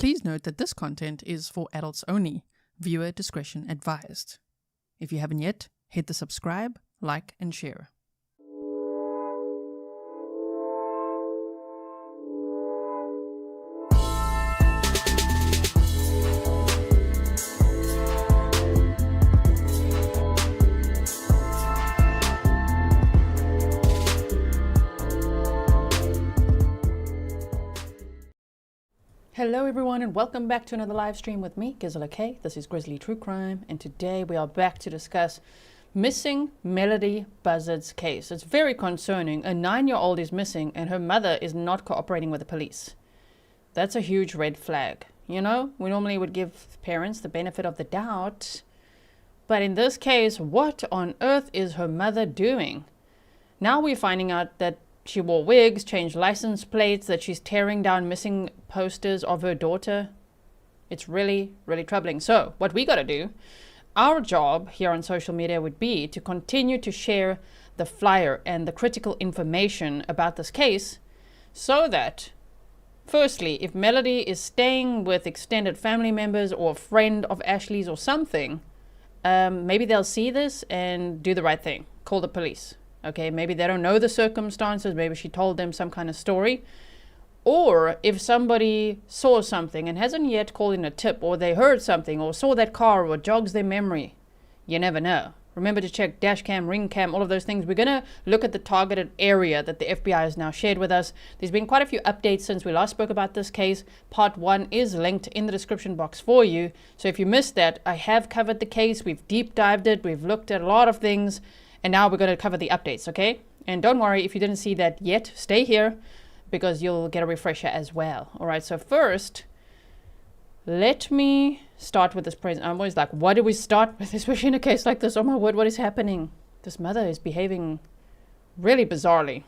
Please note that this content is for adults only. Viewer discretion advised. If you haven't yet, hit the subscribe, like, and share. Hello everyone and welcome back to another live stream with me, Grizzly. This is Grizzly True Crime, and today we are back to discuss missing Melodee Buzzard's case. It's very concerning. A 9-year-old is missing and her mother is not cooperating with the police. That's a huge red flag. You know, we normally would give parents the benefit of the doubt, but in this case, what on earth is her mother doing? Now we're finding out that she wore wigs, changed license plates, that she's tearing down missing posters of her daughter. It's really, really troubling. So what we got to do, our job here on social media would be to continue to share the flyer and the critical information about this case so that, firstly, if Melodee is staying with extended family members or a friend of Ashlee's or something, maybe they'll see this and do the right thing. Call the police. Okay, maybe they don't know the circumstances. Maybe she told them some kind of story. Or if somebody saw something and hasn't yet called in a tip, or they heard something or saw that car or jogs their memory, you never know. Remember to check dash cam, ring cam, all of those things. We're going to look at the targeted area that the FBI has now shared with us. There's been quite a few updates since we last spoke about this case. Part 1 is linked in the description box for you. So if you missed that, I have covered the case. We've deep dived it. We've looked at a lot of things. And now we're going to cover the updates, okay? And don't worry, if you didn't see that yet, stay here because you'll get a refresher as well. All right, so first, let me start with this present. I'm always like, what do we start with, especially in a case like this? Oh my word, what is happening? This mother is behaving really bizarrely.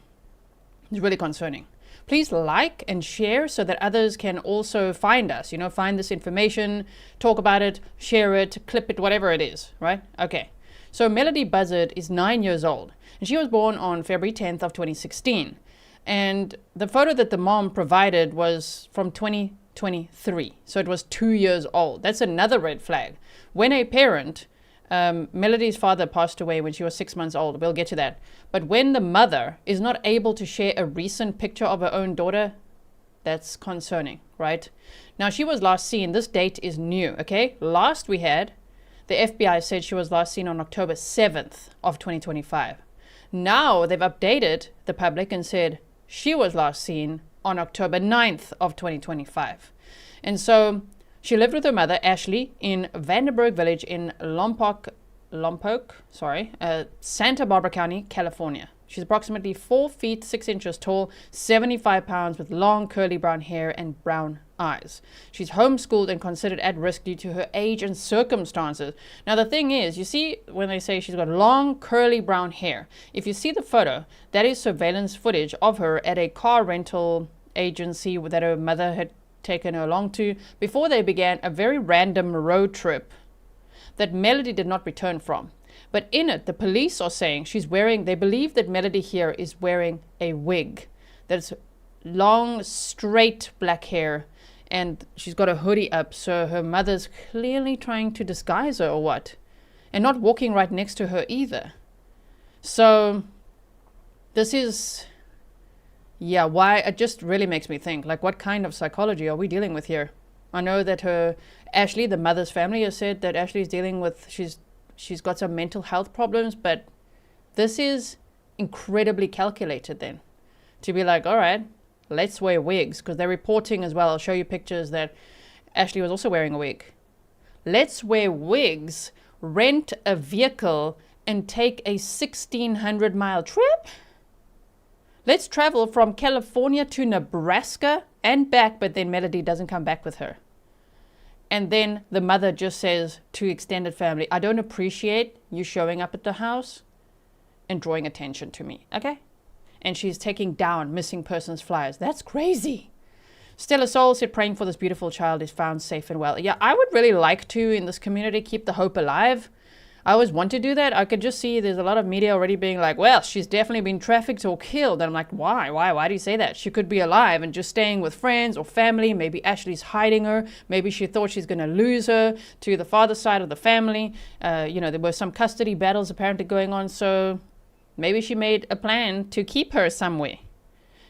It's really concerning. Please like and share so that others can also find us, find this information, talk about it, share it, clip it, whatever it is, right? Okay. So Melodee Buzzard is 9 years old, and she was born on February 10th of 2016. And the photo that the mom provided was from 2023, so it was 2 years old. That's another red flag. When a parent, Melodee's father passed away when she was 6 months old, we'll get to that. But when the mother is not able to share a recent picture of her own daughter, that's concerning, right? Now, she was last seen, this date is new, okay? Last we had, the FBI said she was last seen on October 7th of 2025. Now they've updated the public and said she was last seen on October 9th of 2025. And so she lived with her mother, Ashlee, in Vanderburg Village in Lompoc, Santa Barbara County, California. She's approximately 4 feet 6 inches tall, 75 pounds, with long curly brown hair and brown eyes. She's homeschooled and considered at risk due to her age and circumstances. Now the thing is, you see when they say she's got long curly brown hair, if you see the photo, that is surveillance footage of her at a car rental agency that her mother had taken her along to before they began a very random road trip that Melodee did not return from. But in it, the police are saying they believe that Melodee here is wearing a wig. That's long, straight black hair, and she's got a hoodie up, so her mother's clearly trying to disguise her or what? And not walking right next to her either. So this is, why it just really makes me think, like, what kind of psychology are we dealing with here? I know that Ashlee, the mother's family, has said that Ashlee is dealing with, she's got some mental health problems, but this is incredibly calculated then. To be like, all right, let's wear wigs, because they're reporting as well. I'll show you pictures that Ashlee was also wearing a wig. Let's wear wigs, rent a vehicle, and take a 1,600-mile trip? Let's travel from California to Nebraska and back, but then Melodee doesn't come back with her. And then the mother just says to extended family, I don't appreciate you showing up at the house and drawing attention to me, okay? And she's taking down missing persons flyers. That's crazy. Stella Soul said, praying for this beautiful child is found safe and well. Yeah, I would really like to, in this community, keep the hope alive. I always want to do that. I could just see there's a lot of media already being like, well, she's definitely been trafficked or killed. And I'm like, why? Why do you say that? She could be alive and just staying with friends or family. Maybe Ashlee's hiding her. Maybe she thought she's going to lose her to the father's side of the family. You know, there were some custody battles apparently going on. So maybe she made a plan to keep her somewhere.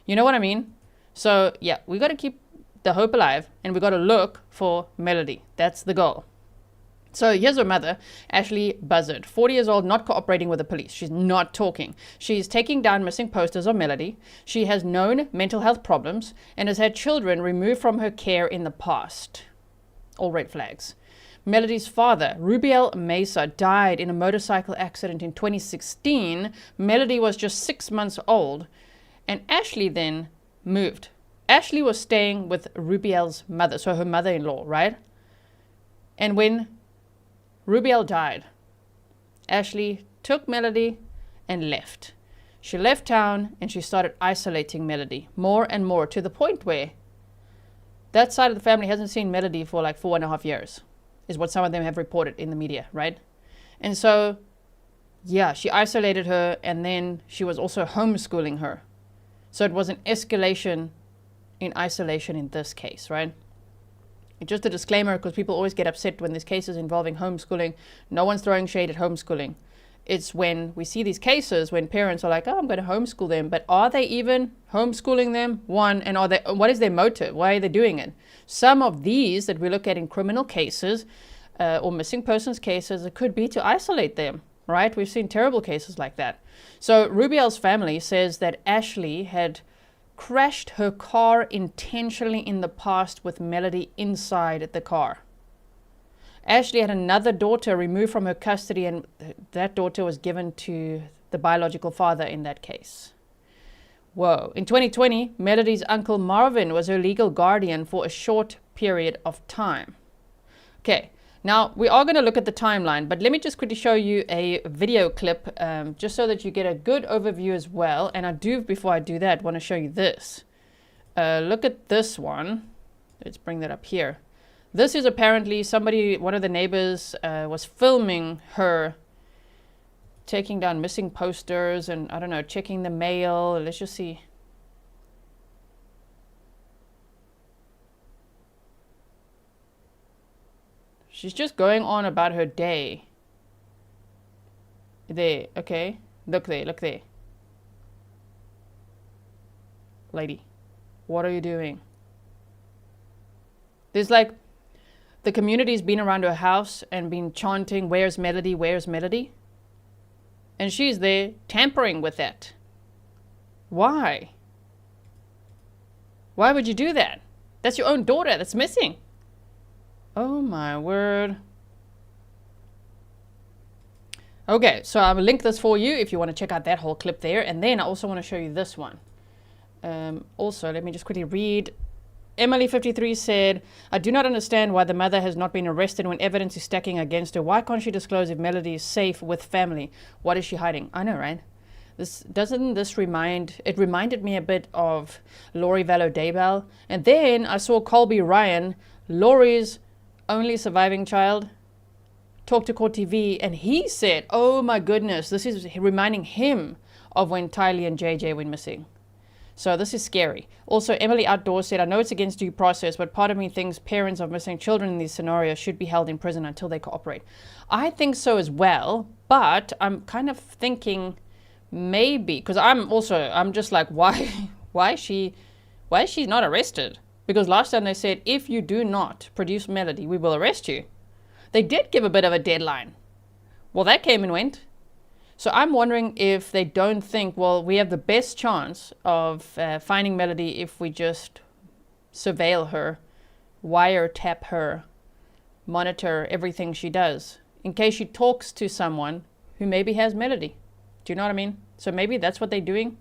You know what I mean? So yeah, we got to keep the hope alive and we got to look for Melodee. That's the goal. So here's her mother, Ashlee Buzzard, 40 years old, not cooperating with the police. She's not talking. She's taking down missing posters of Melodee. She has known mental health problems and has had children removed from her care in the past. All red flags. Melodee's father, Rubiel Mesa, died in a motorcycle accident in 2016. Melodee was just 6 months old, and Ashlee then moved. Ashlee was staying with Rubiel's mother, so her mother-in-law, right? And when Rubiel died, Ashlee took Melodee and left. She left town and she started isolating Melodee more and more, to the point where that side of the family hasn't seen Melodee for like 4.5 years, is what some of them have reported in the media, right? And so, yeah, she isolated her, and then she was also homeschooling her. So it was an escalation in isolation in this case, right? Just a disclaimer, because people always get upset when there's cases involving homeschooling. No one's throwing shade at homeschooling. It's when we see these cases when parents are like, oh, I'm going to homeschool them. But are they even homeschooling them? One, and what is their motive? Why are they doing it? Some of these that we look at in criminal cases or missing persons cases, it could be to isolate them, right? We've seen terrible cases like that. So Rubiel's family says that Ashlee had crashed her car intentionally in the past with Melodee inside the car. Ashlee had another daughter removed from her custody, and that daughter was given to the biological father in that case. Whoa. In 2020, Melodee's uncle Marvin was her legal guardian for a short period of time. Okay. Now, we are going to look at the timeline, but let me just quickly show you a video clip just so that you get a good overview as well. And I do, before I do that, want to show you this. Look at this one. Let's bring that up here. This is apparently somebody, one of the neighbors was filming her taking down missing posters and, I don't know, checking the mail. Let's just see. She's just going on about her day. There, okay. Look there, look there. Lady, what are you doing? There's like, the community's been around her house and been chanting, where's Melodee, where's Melodee? And she's there tampering with that. Why? Why would you do that? That's your own daughter that's missing. Oh my word. Okay, so I will link this for you if you want to check out that whole clip there. And then I also want to show you this one. Also, let me just quickly read. Emily53 said, I do not understand why the mother has not been arrested when evidence is stacking against her. Why can't she disclose if Melodee is safe with family? What is she hiding? I know, right? This reminded me a bit of Lori Vallow Daybell. And then I saw Colby Ryan, Lori's only surviving child, talk to Court TV, and he said, oh my goodness, this is reminding him of when Tylee and JJ went missing. So this is scary. Also, Emily Outdoors said, I know it's against due process, but part of me thinks parents of missing children in these scenarios should be held in prison until they cooperate. I think so as well, but I'm kind of thinking maybe, because I'm just like, why is she not arrested? Because last time they said, if you do not produce Melodee, we will arrest you. They did give a bit of a deadline. Well, that came and went. So I'm wondering if they don't think, well, we have the best chance of finding Melodee if we just surveil her, wiretap her, monitor everything she does, in case she talks to someone who maybe has Melodee. Do you know what I mean? So maybe that's what they're doing.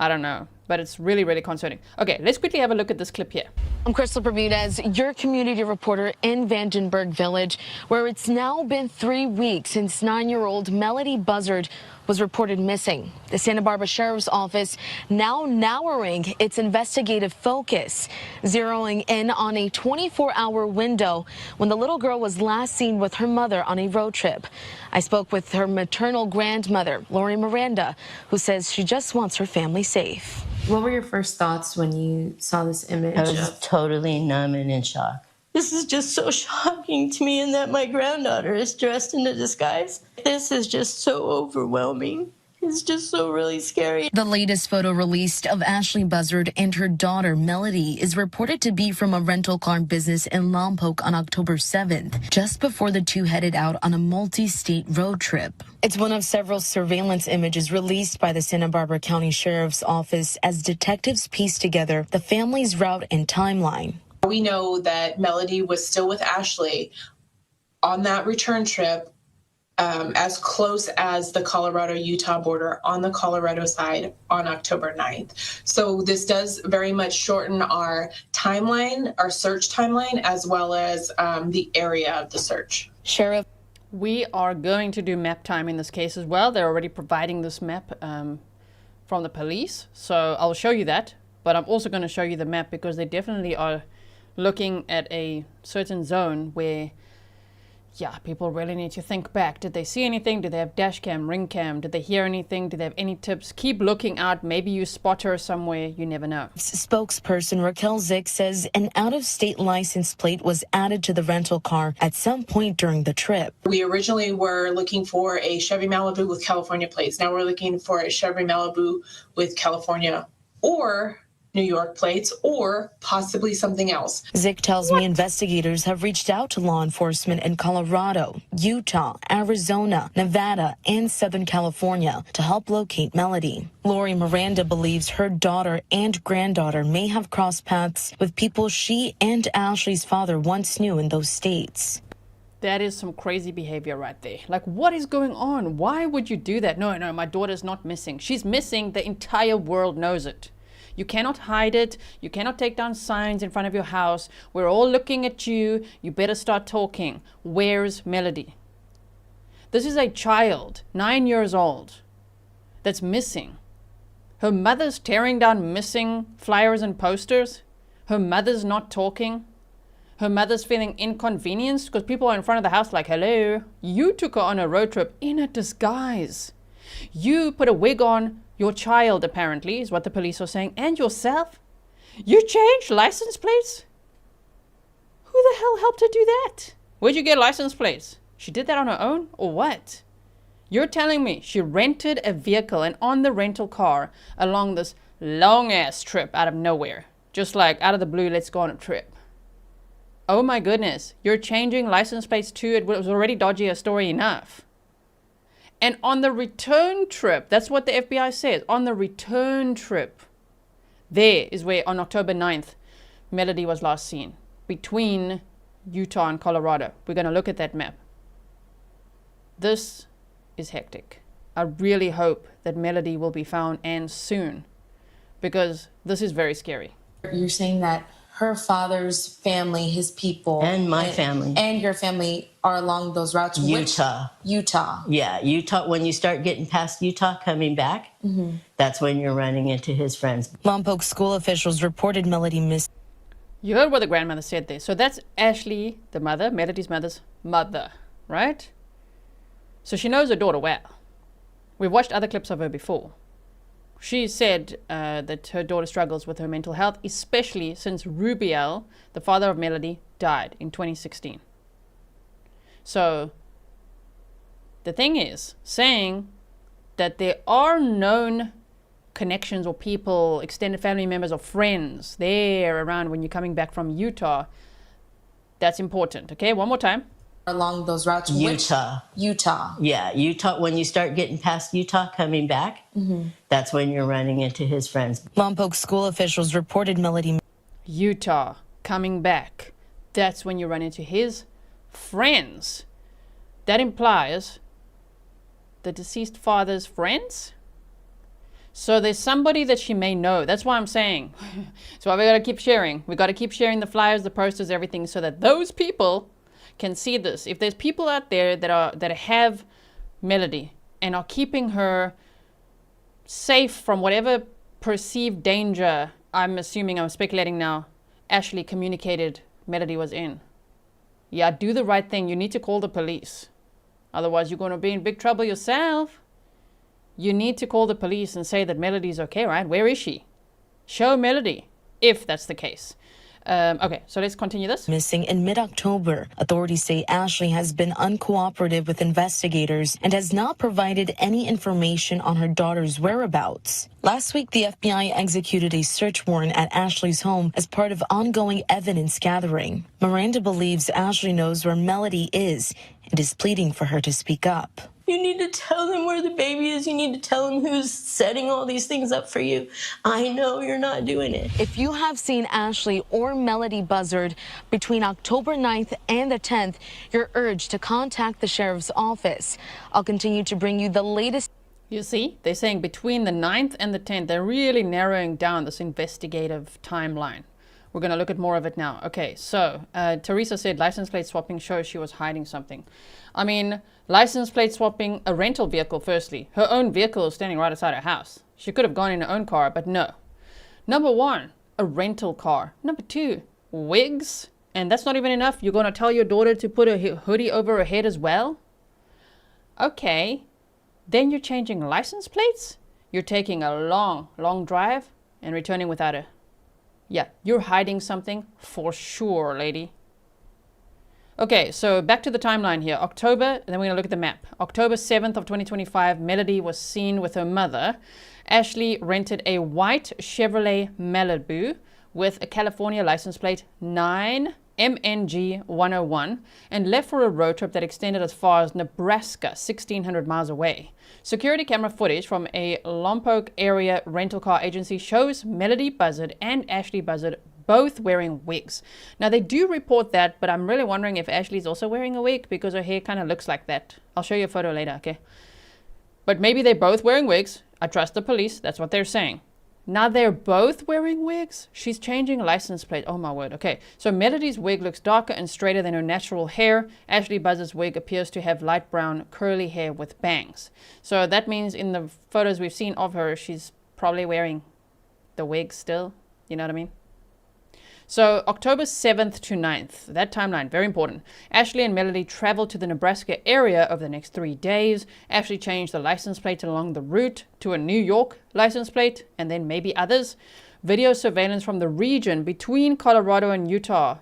I don't know, but it's really, really concerning. Okay, let's quickly have a look at this clip here. I'm Crystal Bermudez, your community reporter in Vandenberg Village, where it's now been 3 weeks since 9-year-old Melodee Buzzard was reported missing. The Santa Barbara Sheriff's Office now narrowing its investigative focus, zeroing in on a 24-hour window when the little girl was last seen with her mother on a road trip. I spoke with her maternal grandmother, Lori Miranda, who says she just wants her family safe. What were your first thoughts when you saw this image? I was totally numb and in shock. This is just so shocking to me, and that my granddaughter is dressed in a disguise. This is just so overwhelming. It's just so really scary. The latest photo released of Ashlee Buzzard and her daughter, Melodee, is reported to be from a rental car business in Lompoc on October 7th, just before the two headed out on a multi-state road trip. It's one of several surveillance images released by the Santa Barbara County Sheriff's Office as detectives piece together the family's route and timeline. We know that Melodee was still with Ashlee on that return trip, as close as the Colorado-Utah border on the Colorado side on October 9th. So this does very much shorten our timeline, our search timeline, as well as the area of the search. Sheriff. We are going to do map time in this case as well. They're already providing this map from the police. So I'll show you that. But I'm also going to show you the map because they definitely are looking at a certain zone where, yeah, people really need to think back. Did they see anything? Did they have dash cam, ring cam? Did they hear anything? Did they have any tips? Keep looking out. Maybe you spot her somewhere. You never know. Spokesperson Raquel Zick says an out-of-state license plate was added to the rental car at some point during the trip. We originally were looking for a Chevy Malibu with California plates. Now we're looking for a Chevy Malibu with California or New York plates, or possibly something else. Zick tells me investigators have reached out to law enforcement in Colorado, Utah, Arizona, Nevada, and Southern California to help locate Melodee. Lori Miranda believes her daughter and granddaughter may have crossed paths with people she and Ashlee's father once knew in those states. That is some crazy behavior right there. Like, what is going on? Why would you do that? No, my daughter's not missing. She's missing. The entire world knows it. You cannot hide it. You cannot take down signs in front of your house. We're all looking at you. You better start talking. Where's Melodee? This is a child, 9 years old, that's missing. Her mother's tearing down missing flyers and posters. Her mother's not talking. Her mother's feeling inconvenienced because people are in front of the house like, hello. You took her on a road trip in a disguise. You put a wig on your child, apparently, is what the police are saying, and yourself. You changed license plates? Who the hell helped her do that? Where'd you get license plates? She did that on her own, or what? You're telling me she rented a vehicle and on the rental car along this long-ass trip out of nowhere. Just like, out of the blue, let's go on a trip. Oh my goodness, you're changing license plates too? It was already dodgy a story enough. And on the return trip, that's what the FBI says, on the return trip, there is where on October 9th, Melodee was last seen, between Utah and Colorado. We're going to look at that map. This is hectic. I really hope that Melodee will be found, and soon, because this is very scary. You're saying that her father's family, his people, And my family. and your family are along those routes. Utah. Utah. Yeah, Utah. When you start getting past Utah coming back, that's when you're running into his friends. Lompoc school officials reported Melodee missing. You heard what the grandmother said there. So that's Ashlee, the mother, Melodee's mother's mother, right? So she knows her daughter well. We've watched other clips of her before. She said that her daughter struggles with her mental health, especially since Rubiel, the father of Melodee, died in 2016. So the thing is, saying that there are known connections or people, extended family members or friends there around when you're coming back from Utah, that's important. Okay, one more time. Along those routes. Utah. Utah. Yeah, Utah. When you start getting past Utah coming back, that's when you're running into his friends. Lompoc school officials reported Melodee. Utah, coming back. That's when you run into his friends. That implies the deceased father's friends? So there's somebody that she may know. That's why I'm saying. So we got to keep sharing. We got to keep sharing the flyers, the posters, everything, so that those people can see this. If there's people out there that have Melodee, and are keeping her safe from whatever perceived danger, I'm speculating now, Ashlee communicated Melodee was in. Yeah, do the right thing. You need to call the police. Otherwise, you're going to be in big trouble yourself. You need to call the police and say that Melodee's okay, right? Where is she? Show Melodee, if that's the case. Okay, so let's continue this. Missing in mid-October. Authorities say Ashlee has been uncooperative with investigators and has not provided any information on her daughter's whereabouts. Last week, the FBI executed a search warrant at Ashlee's home as part of ongoing evidence gathering. Miranda believes Ashlee knows where Melodee is and is pleading for her to speak up. You need to tell them where the baby is. You need to tell them who's setting all these things up for you. I know you're not doing it. If you have seen Ashlee or Melodee Buzzard between October 9th and the 10th, you're urged to contact the sheriff's office. I'll continue to bring you the latest. You see, they're saying between the 9th and the 10th. They're really narrowing down this investigative timeline. We're going to look at more of it now. Okay, so Teresa said license plate swapping shows she was hiding something. I mean, license plate swapping a rental vehicle, firstly. Her own vehicle is standing right outside her house. She could have gone in her own car, but no. Number one, a rental car. Number two, wigs. And that's not even enough. You're going to tell your daughter to put a hoodie over her head as well? Okay. Then you're changing license plates? You're taking a long, long drive and returning without a... Yeah, you're hiding something for sure, lady. Okay, so back to the timeline here. October, and then we're going to look at the map. October 7th of 2025, Melodee was seen with her mother. Ashlee rented a white Chevrolet Malibu with a California license plate 9MNG101 and left for a road trip that extended as far as Nebraska, 1,600 miles away. Security camera footage from a Lompoc area rental car agency shows Melodee Buzzard and Ashlee Buzzard both wearing wigs. Now they do report that, but I'm really wondering if Ashlee's also wearing a wig because her hair kind of looks like that. I'll show you a photo later, okay? But maybe they're both wearing wigs. I trust the police. That's what they're saying. Now they're both wearing wigs. She's changing license plate. Oh my word. Okay, so Melodee's wig looks darker and straighter than her natural hair. Ashlee Buzzard's wig appears to have light brown curly hair with bangs. So that means in the photos we've seen of her, she's probably wearing the wig still. You know what I mean? So October 7th to 9th, that timeline, very important. Ashlee and Melodee traveled to the Nebraska area over the next 3 days. Ashlee changed the license plate along the route to a New York license plate, and then maybe others. Video surveillance from the region between Colorado and Utah,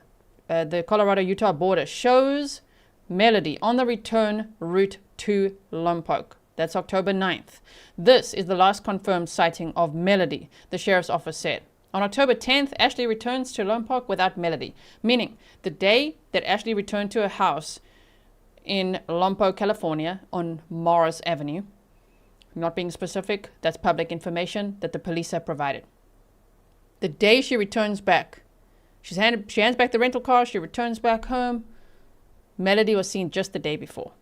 the Colorado-Utah border, shows Melodee on the return route to Lompoc. That's October 9th. This is the last confirmed sighting of Melodee, the sheriff's office said. On October 10th, Ashlee returns to Lompoc without Melodee, meaning the day that Ashlee returned to her house in Lompoc, California on Morris Avenue. Not being specific, that's public information that the police have provided. The day she returns back, she hands back the rental car, she returns back home. Melodee was seen just the day before.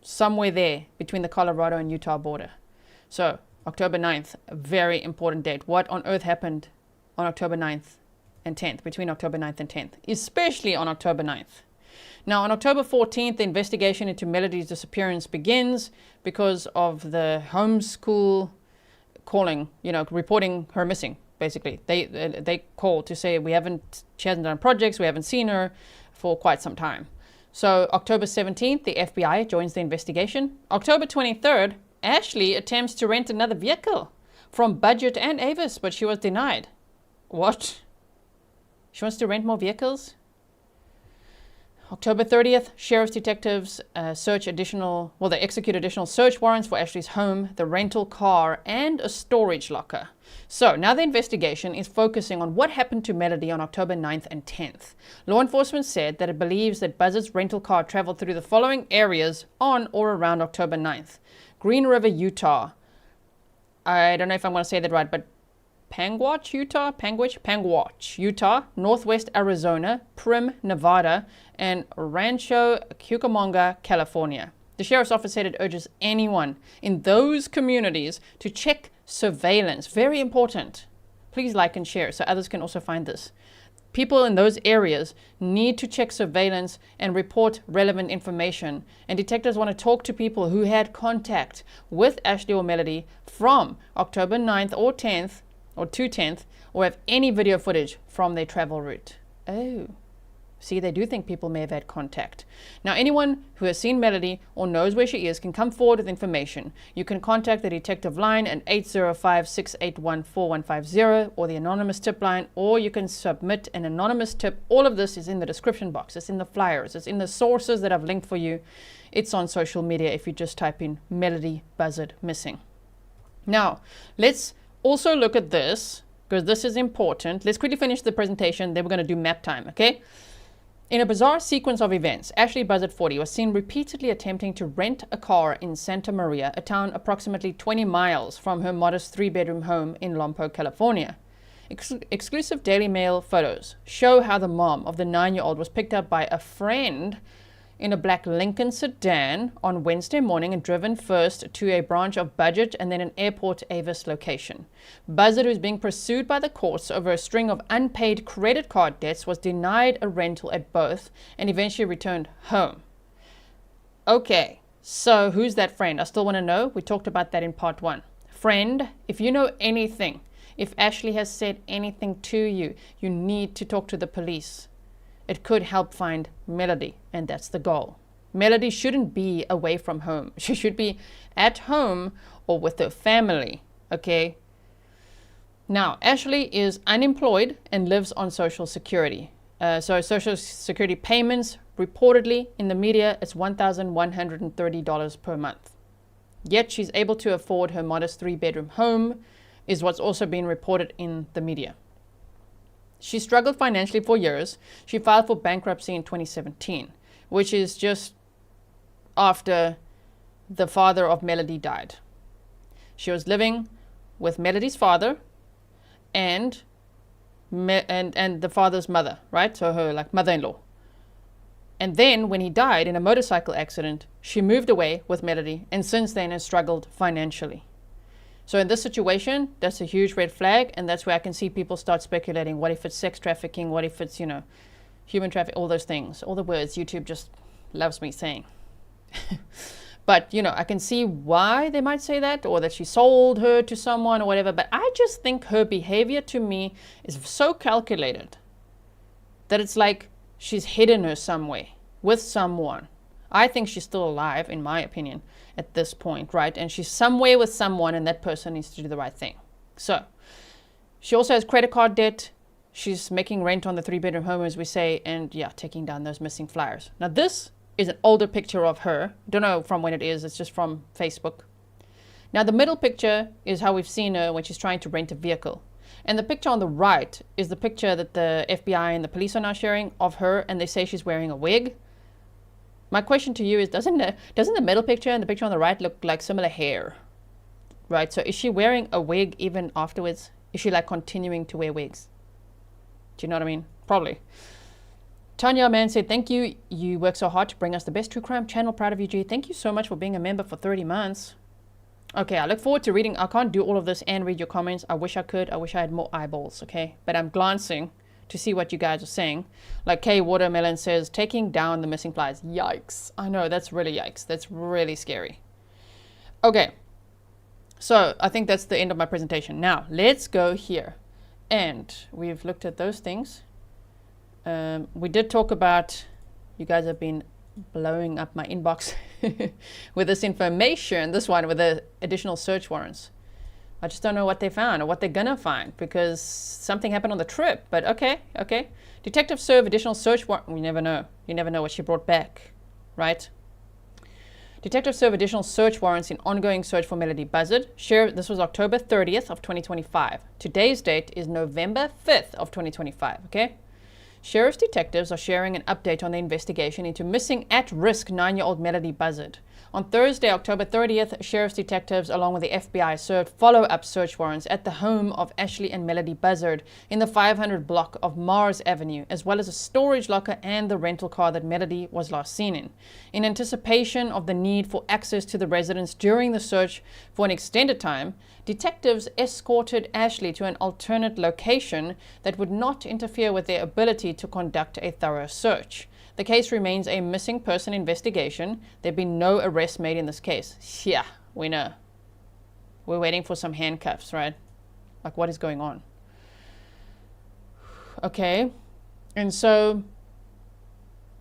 Somewhere there between the Colorado and Utah border. So, October 9th, a very important date. What on earth happened on October 9th and 10th, between October 9th and 10th, especially on October 9th. Now, on October 14th, the investigation into Melodee's disappearance begins because of the homeschool calling, reporting her missing, basically. They called to say she hasn't done projects, we haven't seen her for quite some time. So, October 17th, the FBI joins the investigation. October 23rd, Ashlee attempts to rent another vehicle from Budget and Avis, but she was denied. What? She wants to rent more vehicles? October 30th, sheriff's detectives execute additional search warrants for Ashlee's home, the rental car, and a storage locker. So now the investigation is focusing on what happened to Melodee on October 9th and 10th. Law enforcement said that it believes that Buzzard's rental car traveled through the following areas on or around October 9th. Green River, Utah. I don't know if I'm going to say that right, but Panguitch, Utah, Northwest Arizona, Primm, Nevada, and Rancho Cucamonga, California. The sheriff's office said it urges anyone in those communities to check surveillance. Very important. Please like and share so others can also find this. people in those areas need to check surveillance and report relevant information. And detectives want to talk to people who had contact with Ashlee or Melodee from October 9th or 10th or 2/10th, or have any video footage from their travel route. Oh. See, they do think people may have had contact. Now, anyone who has seen Melodee or knows where she is can come forward with information. You can contact the detective line at 805-681-4150 or the anonymous tip line, or you can submit an anonymous tip. All of this is in the description box. It's in the flyers. It's in the sources that I've linked for you. It's on social media if you just type in Melodee Buzzard missing. Now, let's also look at this, because this is important. Let's quickly finish the presentation, then we're going to do map time, okay? In a bizarre sequence of events, Ashlee Buzzard, 40, was seen repeatedly attempting to rent a car in Santa Maria, a town approximately 20 miles from her modest 3-bedroom home in Lompoc, California. Exclusive Daily Mail photos show how the mom of the 9-year-old was picked up by a friend in a black Lincoln sedan on Wednesday morning and driven first to a branch of Budget and then an airport Avis location. Buzzard, who is being pursued by the courts over a string of unpaid credit card debts, was denied a rental at both and eventually returned home. Okay, so who's that friend? I still want to know. We talked about that in part 1. Friend, if you know anything, if Ashlee has said anything to you, you need to talk to the police. It could help find Melodee, and that's the goal. Melodee shouldn't be away from home. She should be at home or with her family, okay? Now, Ashlee is unemployed and lives on Social Security. So Social Security payments, reportedly in the media, it's $1,130 per month. Yet she's able to afford her modest 3-bedroom home, is what's also been reported in the media. She struggled financially for years. She filed for bankruptcy in 2017, which is just after the father of Melodee died. She was living with Melodee's father and the father's mother, right? So her like mother-in-law. And then when he died in a motorcycle accident, she moved away with Melodee and since then has struggled financially. So in this situation, that's a huge red flag, and that's where I can see people start speculating. What if it's sex trafficking? What if it's, human trafficking? All those things, all the words YouTube just loves me saying. But, I can see why they might say that, or that she sold her to someone or whatever. But I just think her behavior to me is so calculated that it's like she's hidden her somewhere with someone. I think she's still alive, in my opinion, at this point, right? And she's somewhere with someone, and that person needs to do the right thing. So she also has credit card debt. She's making rent on the 3-bedroom home, as we say, and yeah, taking down those missing flyers. Now, this is an older picture of her. Don't know from when it is. It's just from Facebook. Now, the middle picture is how we've seen her when she's trying to rent a vehicle. And the picture on the right is the picture that the FBI and the police are now sharing of her, and they say she's wearing a wig. My question to you is, doesn't the middle picture and the picture on the right look like similar hair? Right, so is she wearing a wig even afterwards? Is she like continuing to wear wigs? Do you know what I mean? Probably. Tanya Man said, thank you. You work so hard to bring us the best true crime channel. Proud of you, G. Thank you so much for being a member for 30 months. Okay, I look forward to reading. I can't do all of this and read your comments. I wish I could. I wish I had more eyeballs, okay? But I'm glancing to see what you guys are saying. Like Kay Watermelon says, taking down the missing flies. Yikes. I know, that's really yikes. That's really scary. Okay. So I think that's the end of my presentation. Now, let's go here. And we've looked at those things. We did talk about, you guys have been blowing up my inbox with this information, this one with the additional search warrants. I just don't know what they found or what they're gonna find because something happened on the trip, but okay. Detectives serve additional search warrant. We never know. You never know what she brought back, right? Detectives serve additional search warrants in ongoing search for Melodee Buzzard. This was October 30th of 2025. Today's date is November 5th of 2025, okay? Sheriff's detectives are sharing an update on the investigation into missing at-risk 9-year-old Melodee Buzzard. On Thursday, October 30th, sheriff's detectives along with the FBI served follow-up search warrants at the home of Ashlee and Melodee Buzzard in the 500 block of Mars Avenue, as well as a storage locker and the rental car that Melodee was last seen in anticipation of the need for access to the residence during the search for an extended time, detectives escorted Ashlee to an alternate location that would not interfere with their ability to conduct a thorough search. The case remains a missing person investigation. There have been no arrests made in this case. Yeah, we know. We're waiting for some handcuffs, right? Like, what is going on? Okay. And so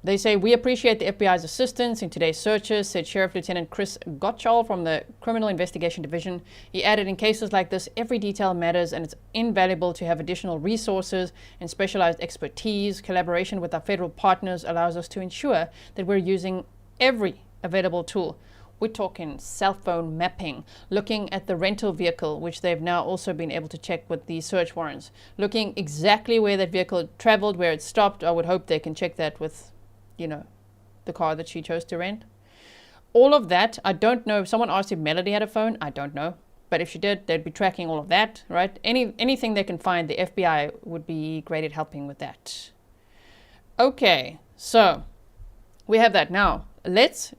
they say, we appreciate the FBI's assistance in today's searches, said Sheriff Lieutenant Chris Gottschall from the Criminal Investigation Division. He added, in cases like this, every detail matters and it's invaluable to have additional resources and specialized expertise. Collaboration with our federal partners allows us to ensure that we're using every available tool. We're talking cell phone mapping, looking at the rental vehicle, which they've now also been able to check with the search warrants, looking exactly where that vehicle traveled, where it stopped. I would hope they can check that with, you know, the car that she chose to rent. All of that, I don't know. If someone asked if Melodee had a phone, I don't know. But if she did, they'd be tracking all of that, right? Anything they can find, the FBI would be great at helping with that. Okay, so we have that. Now, let's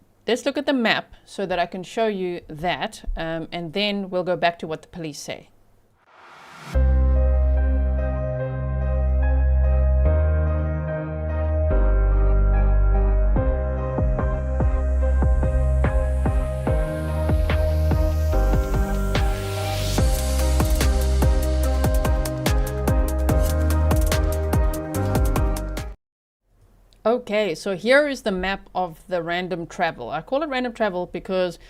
look at the map so that I can show you that, and then we'll go back to what the police say. Okay, so here is the map of the random travel. I call it random travel because,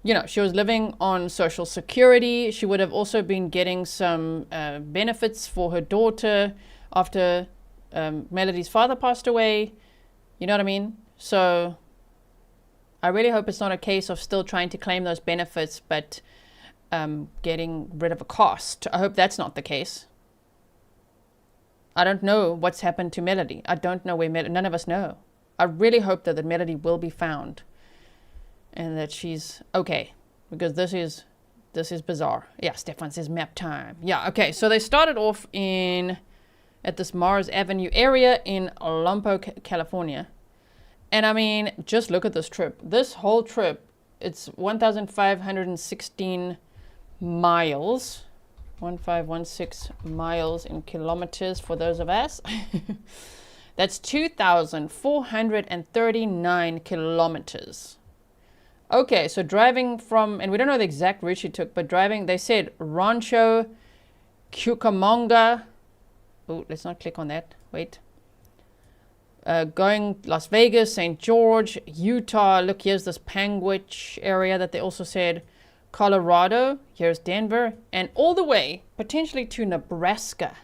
you know, she was living on Social Security. She would have also been getting some benefits for her daughter after Melodee's father passed away. You know what I mean? So I really hope it's not a case of still trying to claim those benefits, but getting rid of a cost. I hope that's not the case. I don't know what's happened to Melodee. I don't know where none of us know. I really hope that Melodee will be found and that she's okay, because this is bizarre. Yeah, Stefan says Maptime. Yeah, okay. So they started off at this Mars Avenue area in Lompoc, California. And I mean, just look at this trip. This whole trip, it's 1,516 miles. 1516 miles in kilometers for those of us. That's 2,439 kilometers. Okay, so driving from, and we don't know the exact route she took, but driving, they said Rancho Cucamonga. Oh, let's not click on that. Wait. Going Las Vegas, St. George, Utah. Look, here's this Panguitch area that they also said. Colorado, here's Denver, and all the way potentially to Nebraska.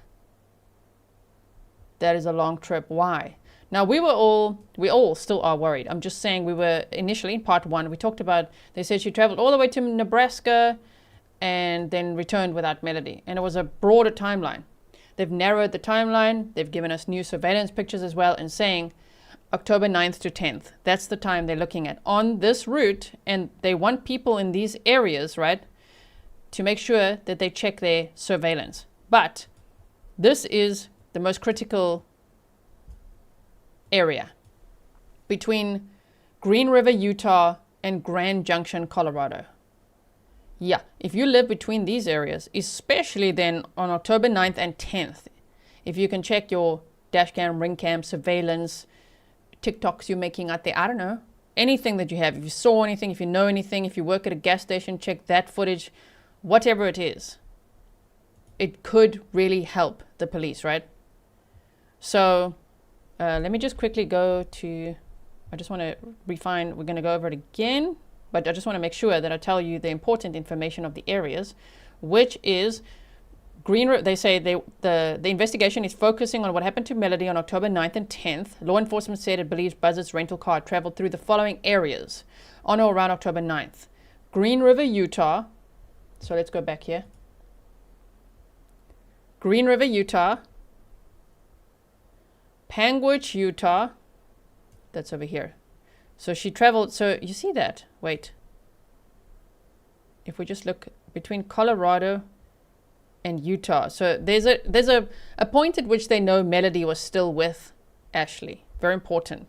That is a long trip. Why? Now we all still are worried. I'm just saying, we were initially in part 1, we talked about, they said she traveled all the way to Nebraska and then returned without Melodee, and it was a broader timeline. They've narrowed the timeline. They've given us new surveillance pictures as well, and saying October 9th to 10th. That's the time they're looking at on this route. And they want people in these areas, right, to make sure that they check their surveillance. But this is the most critical area between Green River, Utah and Grand Junction, Colorado. Yeah, if you live between these areas, especially then on October 9th and 10th, if you can check your dash cam, ring cam, surveillance, TikToks you're making out there, I don't know, anything that you have, if you saw anything, if you know anything, if you work at a gas station, check that footage, whatever it is, it could really help the police, right? So let me just quickly go to, I just want to refine, we're going to go over it again, but I just want to make sure that I tell you the important information of the areas, which is they say the investigation is focusing on what happened to Melodee on October 9th and 10th. Law enforcement said it believes Buzzard's rental car traveled through the following areas on or around October 9th. Green River, Utah. So let's go back here. Green River, Utah. Panguitch, Utah. That's over here. So she traveled, so you see that? Wait. If we just look between Colorado and Utah. So there's a point at which they know Melodee was still with Ashlee. Very important.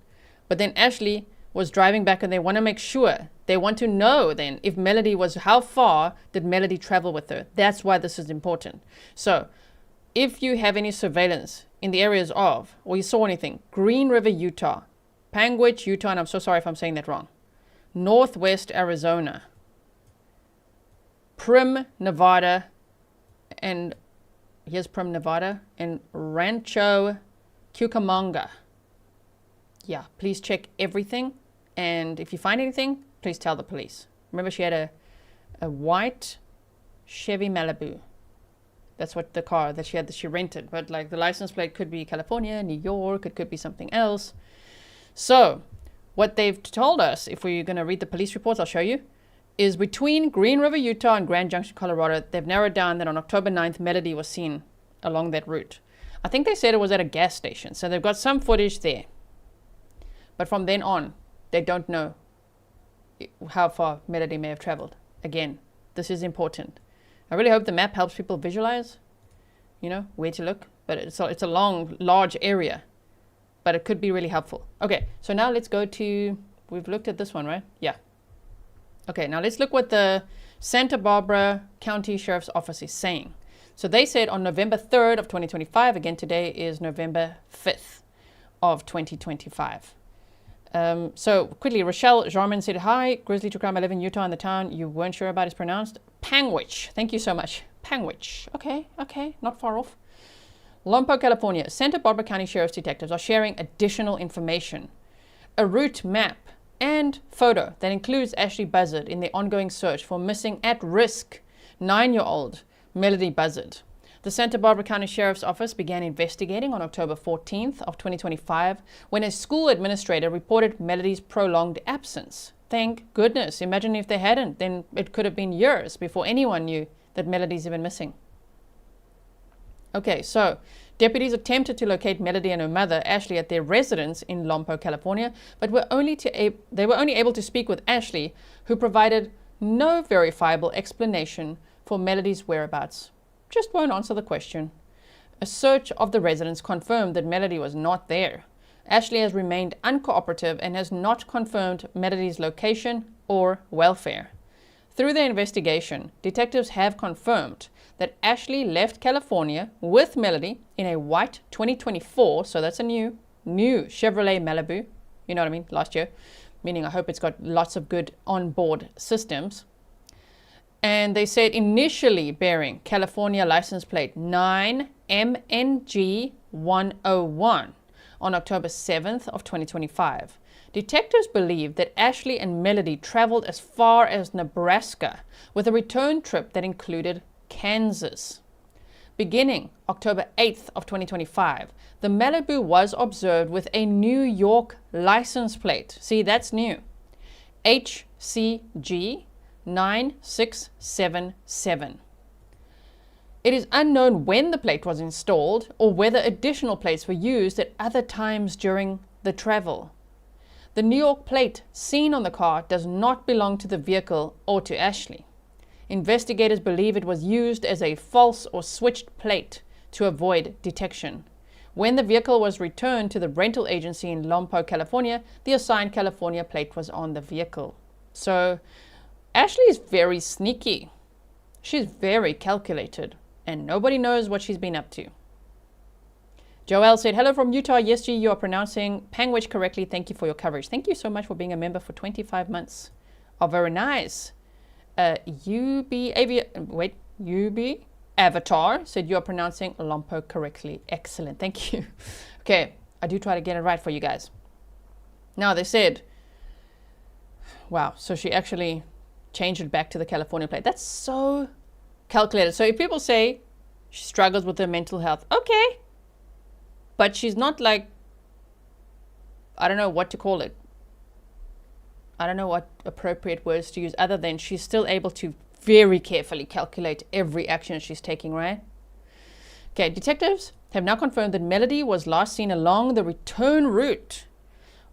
But then Ashlee was driving back, and they want to make sure They want to know then if Melodee was, how far did Melodee travel with her? That's why this is important. So if you have any surveillance in the areas of, or you saw anything, Green River, Utah, Panguitch, Utah, and I'm so sorry if I'm saying that wrong, Northwest Arizona, Prim, Nevada, and here's Prim, Nevada, and Rancho Cucamonga. Yeah, please check everything. And if you find anything, please tell the police. Remember, she had a white Chevy Malibu. That's what the car that she had, that she rented. But like the license plate could be California, New York, it could be something else. So what they've told us, if we're going to read the police reports, I'll show you, is between Green River, Utah and Grand Junction, Colorado, they've narrowed down that on October 9th, Melodee was seen along that route. I think they said it was at a gas station. So they've got some footage there. But from then on, they don't know how far Melodee may have traveled. Again, this is important. I really hope the map helps people visualize, you know, where to look. But it's a long, large area. But it could be really helpful. Okay, so now let's go to, we've looked at this one, right? Yeah. Okay, now let's look what the Santa Barbara County Sheriff's Office is saying. So they said on November 3rd of 2025, again today is November 5th of 2025. So quickly, Rochelle Jarman said, hi, Grizzly True Crime. I live in Utah, in the town you weren't sure about is pronounced Panguitch. Thank you so much. Panguitch. Okay, not far off. Lompoc, California. Santa Barbara County Sheriff's detectives are sharing additional information. A route map and photo that includes Ashlee Buzzard in the ongoing search for missing at-risk 9-year-old Melodee Buzzard. The Santa Barbara County Sheriff's Office began investigating on October 14th of 2025 when a school administrator reported Melodee's prolonged absence. Thank goodness. Imagine if they hadn't, then it could have been years before anyone knew that Melodee's even missing. Okay, so deputies attempted to locate Melodee and her mother, Ashlee, at their residence in Lompoc, California, but they were only able to speak with Ashlee, who provided no verifiable explanation for Melodee's whereabouts. Just won't answer the question. A search of the residence confirmed that Melodee was not there. Ashlee has remained uncooperative and has not confirmed Melodee's location or welfare. Through their investigation, detectives have confirmed that Ashlee left California with Melodee in a white 2024, so that's a new Chevrolet Malibu, you know what I mean, last year, meaning I hope it's got lots of good onboard systems. And they said initially bearing California license plate 9MNG101 on October 7th of 2025. Detectives believe that Ashlee and Melodee traveled as far as Nebraska with a return trip that included Kansas. Beginning October 8th of 2025, the Malibu was observed with a New York license plate. See, that's new. HCG 9677. It is unknown when the plate was installed or whether additional plates were used at other times during the travel. The New York plate seen on the car does not belong to the vehicle or to Ashlee. Investigators believe it was used as a false or switched plate to avoid detection. When the vehicle was returned to the rental agency in Lompoc, California, the assigned California plate was on the vehicle. So Ashlee is very sneaky. She's very calculated, and nobody knows what she's been up to. Joelle said, hello from Utah. Yes, G, you are pronouncing Panguitch correctly. Thank you for your coverage. Thank you so much for being a member for 25 months. Oh, very nice. UB Avatar said you are pronouncing Lompoc correctly. Excellent. Thank you. Okay, I do try to get it right for you guys. Now, they said, wow, so she actually changed it back to the California plate. That's so calculated. So if people say she struggles with her mental health, okay, but she's not like, I don't know what to call it. I don't know what appropriate words to use other than she's still able to very carefully calculate every action she's taking, right? Okay, detectives have now confirmed that Melodee was last seen along the return route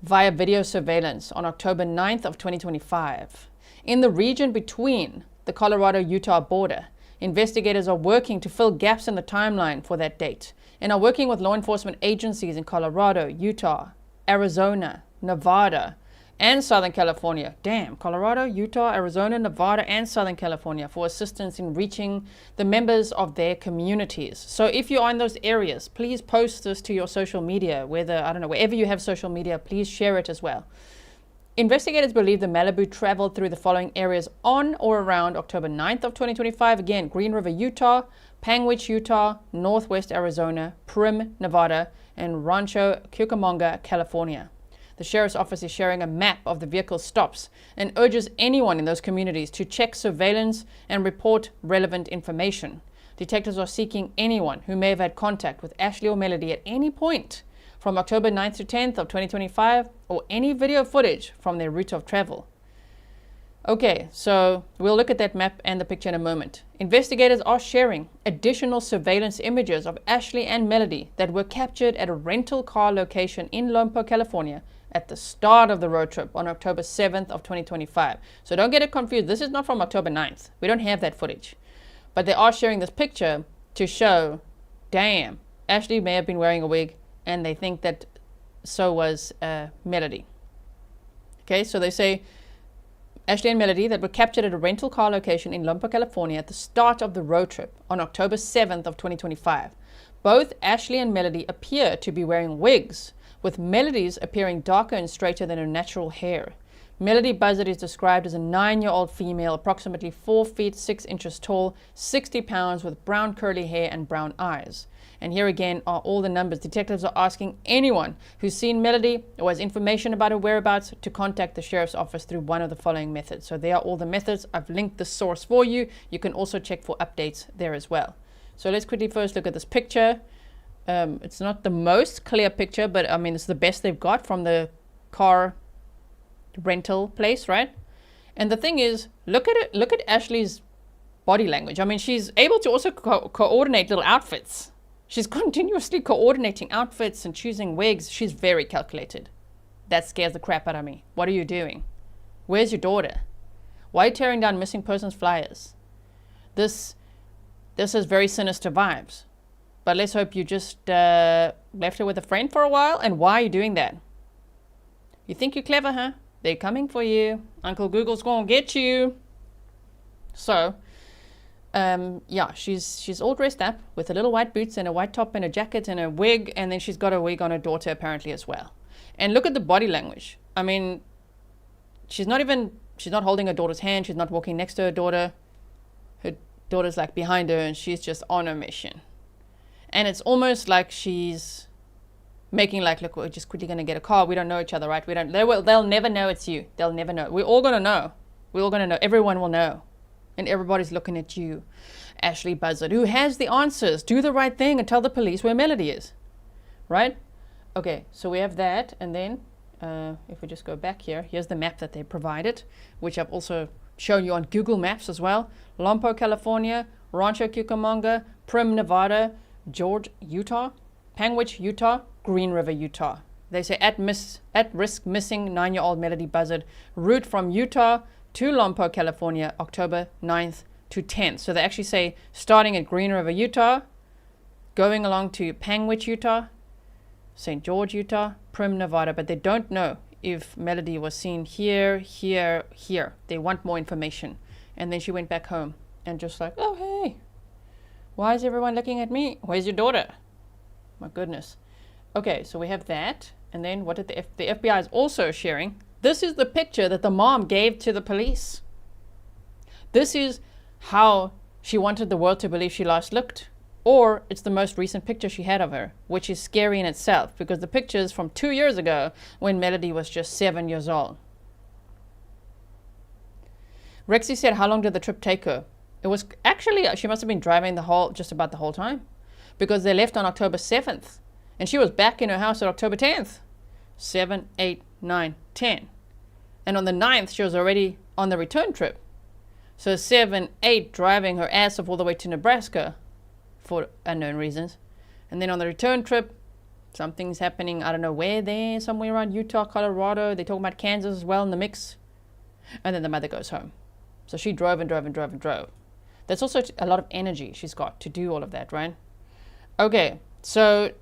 via video surveillance on October 9th of 2025. In the region between the Colorado-Utah border, investigators are working to fill gaps in the timeline for that date and are working with law enforcement agencies in Colorado, Utah, Arizona, Nevada, and Southern California. Damn, Colorado, Utah, Arizona, Nevada, and Southern California for assistance in reaching the members of their communities. So if you are in those areas, please post this to your social media, wherever you have social media, please share it as well. Investigators believe the Malibu traveled through the following areas on or around October 9th of 2025. Again, Green River, Utah, Panguitch, Utah, Northwest Arizona, Primm, Nevada, and Rancho Cucamonga, California. The sheriff's office is sharing a map of the vehicle stops and urges anyone in those communities to check surveillance and report relevant information. Detectives are seeking anyone who may have had contact with Ashlee or Melodee at any point from October 9th to 10th of 2025 or any video footage from their route of travel. Okay, so we'll look at that map and the picture in a moment. Investigators are sharing additional surveillance images of Ashlee and Melodee that were captured at a rental car location in Lompoc, California at the start of the road trip on October 7th of 2025. So don't get it confused. This is not from October 9th. We don't have that footage. But they are sharing this picture to show, damn, Ashlee may have been wearing a wig, and they think that so was Melodee. Okay, so they say Ashlee and Melodee that were captured at a rental car location in Lompoc, California at the start of the road trip on October 7th of 2025. Both Ashlee and Melodee appear to be wearing wigs, with Melodee's appearing darker and straighter than her natural hair. Melodee Buzzard is described as a 9-year-old female, approximately 4 feet 6 inches tall, 60 pounds, with brown curly hair and brown eyes. And here again are all the numbers. Detectives are asking anyone who's seen Melodee or has information about her whereabouts to contact the sheriff's office through one of the following methods. So there are all the methods. I've linked the source for you. You can also check for updates there as well. So let's quickly first look at this picture. It's not the most clear picture, but I mean, it's the best they've got from the car rental place, right? And the thing is, look at it. Look at Ashlee's body language. I mean, she's able to also coordinate little outfits. She's continuously coordinating outfits and choosing wigs. She's very calculated. That scares the crap out of me. What are you doing? Where's your daughter? Why are you tearing down missing persons flyers? This has very sinister vibes. But let's hope you just left her with a friend for a while. And why are you doing that? You think you're clever, huh? They're coming for you. Uncle Google's gonna get you. So, yeah, she's all dressed up with her little white boots and a white top and a jacket and a wig. And then she's got a wig on her daughter apparently as well. And look at the body language. I mean, she's not holding her daughter's hand. She's not walking next to her daughter. Her daughter's like behind her and she's just on a mission. And it's almost like she's making like, look, we're just quickly going to get a car. We don't know each other, right? They'll never know it's you. They'll never know. We're all going to know. We're all going to know. Everyone will know. And everybody's looking at you, Ashlee Buzzard, who has the answers. Do the right thing and tell the police where Melodee is, right? Okay, so we have that. And then if we just go back here, here's the map that they provided, which I've also shown you on Google Maps as well. Lompoc, California, Rancho Cucamonga, Primm, Nevada, George, Utah, Panguitch, Utah, Green River, Utah. They say at risk missing 9-year-old Melodee Buzzard, route from Utah to Lompoc, California, October 9th to 10th. So they actually say starting at Green River, Utah, going along to Panguitch, Utah, St. George, Utah, Primm, Nevada, but they don't know if Melodee was seen here, here, here. They want more information. And then she went back home and just like, oh, hey, why is everyone looking at me? Where's your daughter? My goodness. Okay, so we have that. And then what did the FBI is also sharing? This is the picture that the mom gave to the police. This is how she wanted the world to believe she last looked. Or it's the most recent picture she had of her, which is scary in itself because the picture is from 2 years ago when Melodee was just 7 years old. Rexy said, how long did the trip take her? It was actually, she must have been driving just about the whole time because they left on October 7th and she was back in her house at October 10th. 7, 8, 9, 10. And on the 9th, she was already on the return trip. So 7, 8, driving her ass off all the way to Nebraska for unknown reasons. And then on the return trip, something's happening. I don't know where there, somewhere around Utah, Colorado. They talk about Kansas as well in the mix. And then the mother goes home. So she drove and drove and drove and drove. That's also a lot of energy she's got to do all of that, right? Okay, so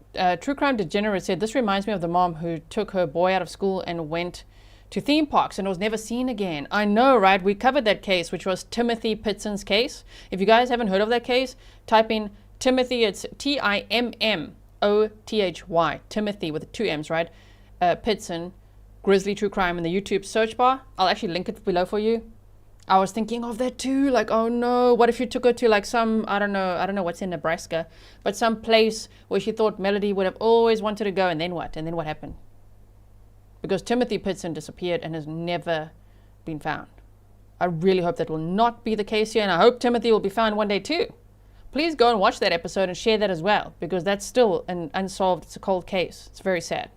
True Crime Degenerate said, this reminds me of the mom who took her boy out of school and went to theme parks and was never seen again. I know, right? We covered that case, which was Timothy Pitson's case. If you guys haven't heard of that case, type in Timothy. It's Timmothy, Timothy with 2 M's, right? Pitson, Grizzly True Crime in the YouTube search bar. I'll actually link it below for you. I was thinking of that too, like, oh no, what if you took her to like some, I don't know what's in Nebraska, but some place where she thought Melodee would have always wanted to go, and then what? And then what happened? Because Timothy Pitson disappeared and has never been found. I really hope that will not be the case here, and I hope Timothy will be found one day too. Please go and watch that episode and share that as well, because that's still an unsolved, it's a cold case. It's very sad.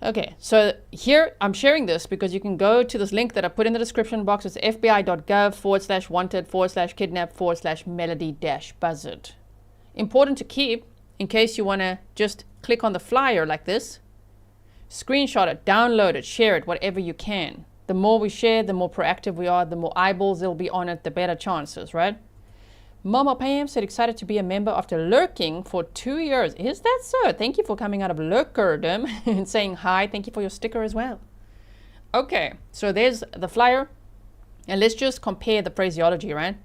Okay, so here I'm sharing this because you can go to this link that I put in the description box. It's fbi.gov/wanted/Melodee-Buzzard. Important to keep in case you want to just click on the flyer like this, screenshot it, download it, share it, whatever you can. The more we share, the more proactive we are, the more eyeballs there'll be on it, the better chances, right? Mama Pam said, excited to be a member after lurking for 2 years. Is that so? Thank you for coming out of lurkerdom and saying hi. Thank you for your sticker as well. Okay, so there's the flyer. And let's just compare the phraseology, right?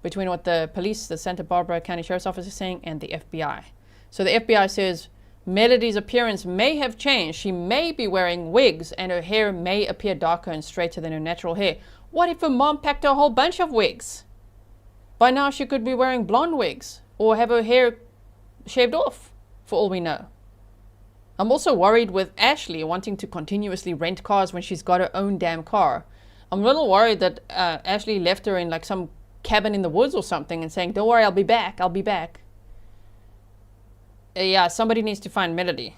Between what the police, the Santa Barbara County Sheriff's Office is saying, and the FBI. So the FBI says, Melodee's appearance may have changed. She may be wearing wigs and her hair may appear darker and straighter than her natural hair. What if her mom packed a whole bunch of wigs? By now she could be wearing blonde wigs or have her hair shaved off, for all we know. I'm also worried with Ashlee wanting to continuously rent cars when she's got her own damn car. I'm a little worried that Ashlee left her in like some cabin in the woods or something and saying, don't worry, I'll be back, I'll be back. Yeah, somebody needs to find Melodee.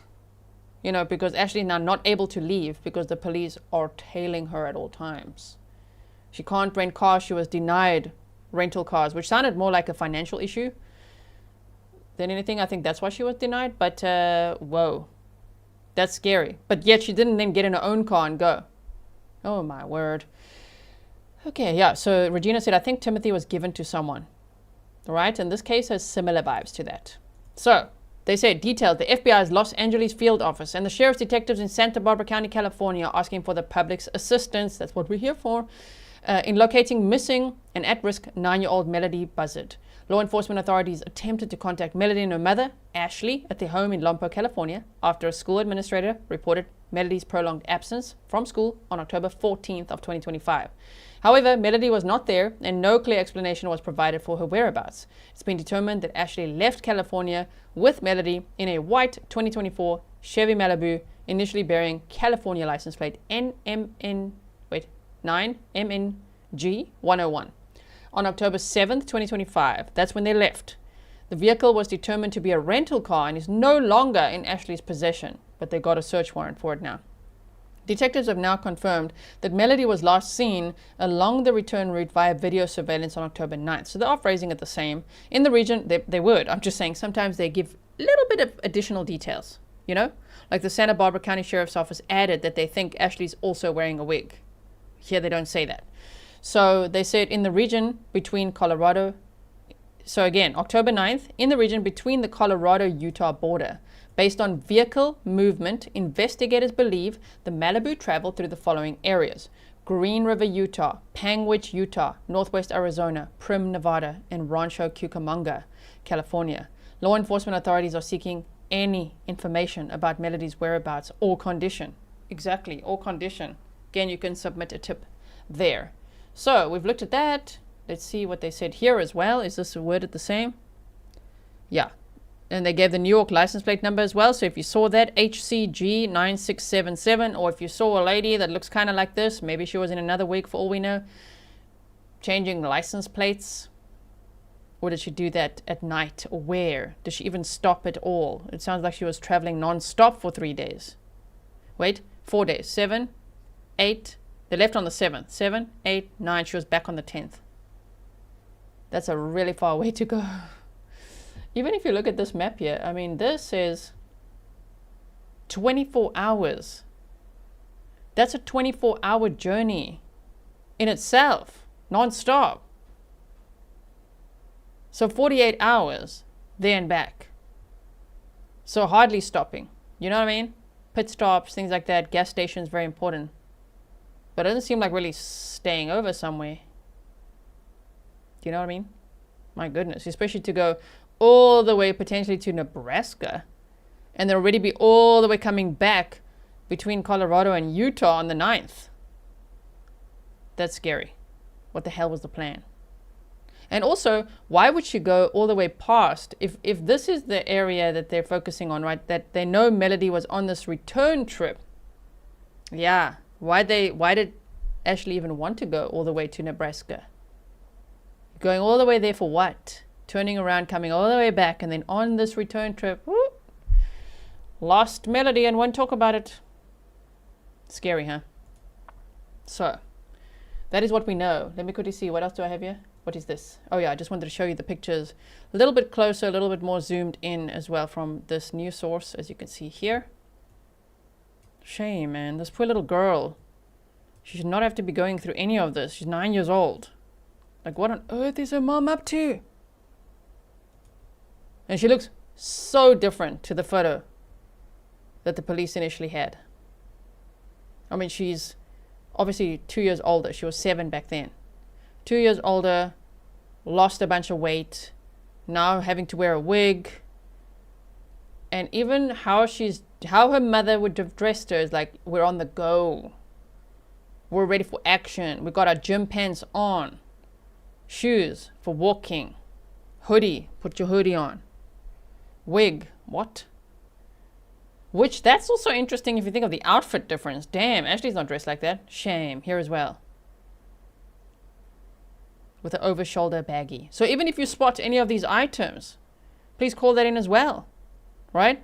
You know, because Ashlee now not able to leave because the police are tailing her at all times. She can't rent cars. She was denied rental cars, which sounded more like a financial issue than anything. I think that's why she was denied. But whoa, that's scary. But yet she didn't then get in her own car and go. Oh my word. Okay, yeah, so Regina said, I think Timothy was given to someone. All right, and this case has similar vibes to that. So they said, details, the FBI's Los Angeles field office and the sheriff's detectives in Santa Barbara County, California are asking for the public's assistance. That's what we're here for. In locating missing and at-risk 9-year-old Melodee Buzzard. Law enforcement authorities attempted to contact Melodee and her mother, Ashlee, at their home in Lompoc, California, after a school administrator reported Melodee's prolonged absence from school on October 14th of 2025. However, Melodee was not there and no clear explanation was provided for her whereabouts. It's been determined that Ashlee left California with Melodee in a white 2024 Chevy Malibu, initially bearing California license plate NMNG 101. On October 7th, 2025, that's when they left. The vehicle was determined to be a rental car and is no longer in Ashlee's possession, but they got a search warrant for it now. Detectives have now confirmed that Melodee was last seen along the return route via video surveillance on October 9th. So they are phrasing it the same. In the region, they would. I'm just saying sometimes they give a little bit of additional details, you know? Like the Santa Barbara County Sheriff's Office added that they think Ashlee's also wearing a wig. Here they don't say that. So they said in the region between Colorado. So again, October 9th, in the region between the Colorado-Utah border. Based on vehicle movement, investigators believe the Malibu traveled through the following areas: Green River, Utah, Panguitch, Utah, Northwest Arizona, Primm, Nevada, and Rancho Cucamonga, California. Law enforcement authorities are seeking any information about Melodee's whereabouts or condition. Exactly, or condition. Again, you can submit a tip there. So we've looked at that. Let's see what they said here as well. Is this worded the same? Yeah. And they gave the New York license plate number as well. So if you saw that, HCG 9677, or if you saw a lady that looks kind of like this, maybe she was in another wig for all we know, changing license plates. Or did she do that at night? Or where? Did she even stop at all? It sounds like she was traveling non-stop for 3 days. Wait, 4 days. 7, 8. They left on the 7th. 7, 8, 9. She was back on the 10th. That's a really far way to go. Even if you look at this map here, I mean, this says 24 hours. That's a 24-hour journey in itself, non-stop. So 48 hours there and back. So hardly stopping. You know what I mean? pit stops, things like that. Gas stations, very important. But it doesn't seem like really staying over somewhere. Do you know what I mean? My goodness, especially to go all the way potentially to Nebraska and then already be all the way coming back between Colorado and Utah on the 9th. That's scary. What the hell was the plan? And also, why would she go all the way past if this is the area that they're focusing on, right? That they know Melodee was on this return trip. Yeah. Why did Ashlee even want to go all the way to Nebraska? Going all the way there for what? Turning around, coming all the way back, and then on this return trip, whoop, lost Melodee and won't talk about it. Scary, huh? So, that is what we know. Let me quickly see. What else do I have here? What is this? Oh yeah, I just wanted to show you the pictures a little bit closer, a little bit more zoomed in as well from this news source, as you can see here. Shame, man. This poor little girl. She should not have to be going through any of this. She's 9 years old. Like, what on earth is her mom up to? And she looks so different to the photo that the police initially had. I mean, she's obviously 2 years older. She was 7 back then. 2 years older, lost a bunch of weight, now having to wear a wig. And even how her mother would have dressed her is like, we're on the go. We're ready for action. We got our gym pants on. Shoes for walking. Hoodie, put your hoodie on. Wig, what? Which, that's also interesting if you think of the outfit difference. Damn, Ashlee's not dressed like that. Shame, here as well. With an over-shoulder baggie. So even if you spot any of these items, please call that in as well. Right?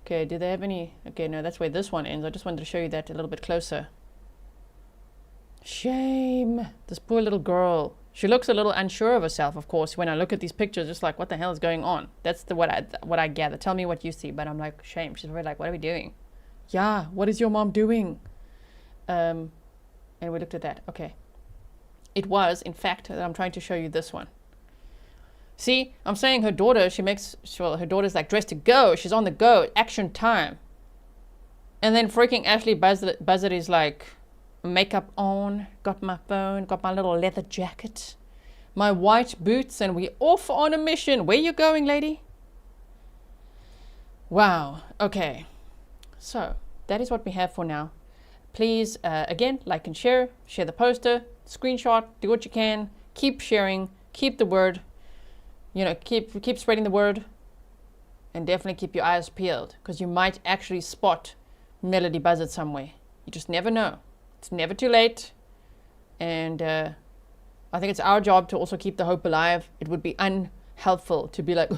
Okay, do they have any? Okay, no, that's where this one ends. I just wanted to show you that a little bit closer. Shame. This poor little girl. She looks a little unsure of herself, of course. When I look at these pictures, just like, what the hell is going on? That's what I gather. Tell me what you see. But I'm like, shame. She's really like, what are we doing? Yeah, what is your mom doing? And we looked at that. Okay. It was, in fact, that I'm trying to show you this one. See, I'm saying her daughter, her daughter's like dressed to go. She's on the go, action time. And then freaking Ashlee Buzzard is like, makeup on, got my phone, got my little leather jacket, my white boots, and we off on a mission. Where you going, lady? Wow, okay. So, that is what we have for now. Please, again, like and share the poster, screenshot, do what you can, keep sharing, keep the word, keep spreading the word, and definitely keep your eyes peeled, because you might actually spot Melodee Buzzard somewhere. You just never know. It's never too late, and I think it's our job to also keep the hope alive. It would be unhelpful to be like,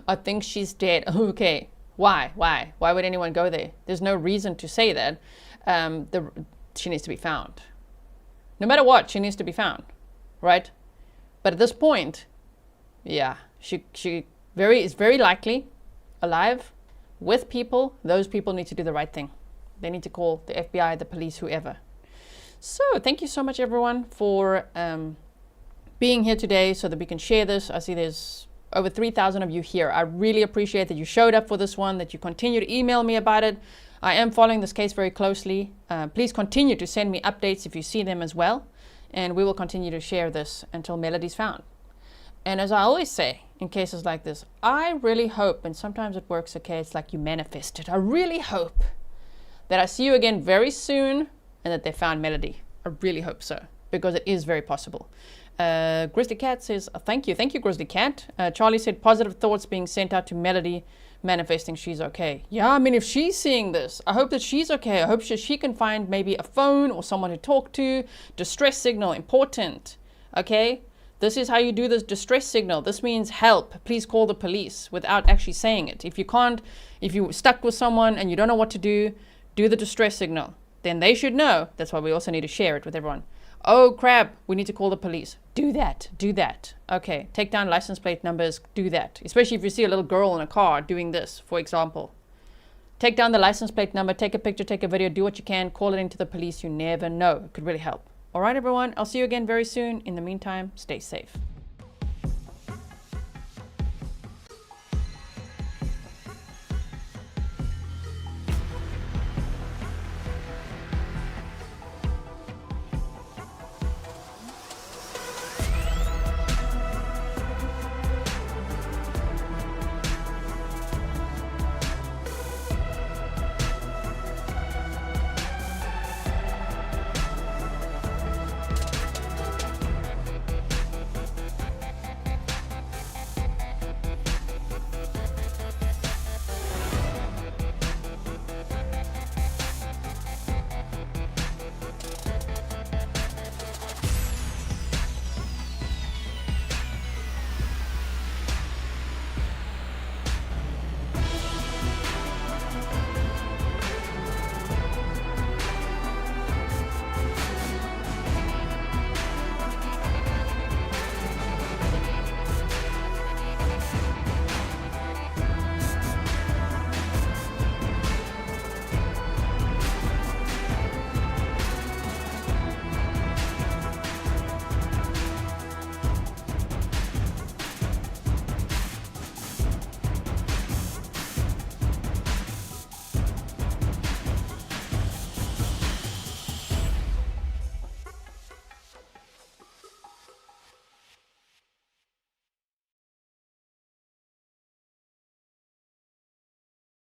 I think she's dead. Okay, why would anyone go there? There's no reason to say that. She needs to be found. No matter what, she needs to be found, right? But at this point, yeah, she is very likely alive with people. Those people need to do the right thing. They need to call the FBI, the police, whoever. So thank you so much, everyone, for being here today so that we can share this. I see there's over 3,000 of you here. I really appreciate that you showed up for this one, that you continue to email me about it. I am following this case very closely. Please continue to send me updates if you see them as well. And we will continue to share this until Melodee's found. And as I always say, in cases like this, I really hope, and sometimes it works, okay, it's like you manifest it. I really hope that I see you again very soon and that they found Melodee. I really hope so, because it is very possible. Grizzly Cat says, thank you. Thank you, Grizzly Cat. Charlie said, positive thoughts being sent out to Melodee, manifesting she's okay. Yeah, I mean, if she's seeing this, I hope that she's okay. I hope she can find maybe a phone or someone to talk to. Distress signal, important. Okay? This is how you do this distress signal. This means help. Please call the police without actually saying it. If you're stuck with someone and you don't know what to do the distress signal. Then they should know. That's why we also need to share it with everyone. Oh crap, we need to call the police. Do that. Okay, take down license plate numbers, do that. Especially if you see a little girl in a car doing this, for example. Take down the license plate number, take a picture, take a video, do what you can, call it into the police. You never know. It could really help. All right, everyone, I'll see you again very soon. In the meantime, stay safe.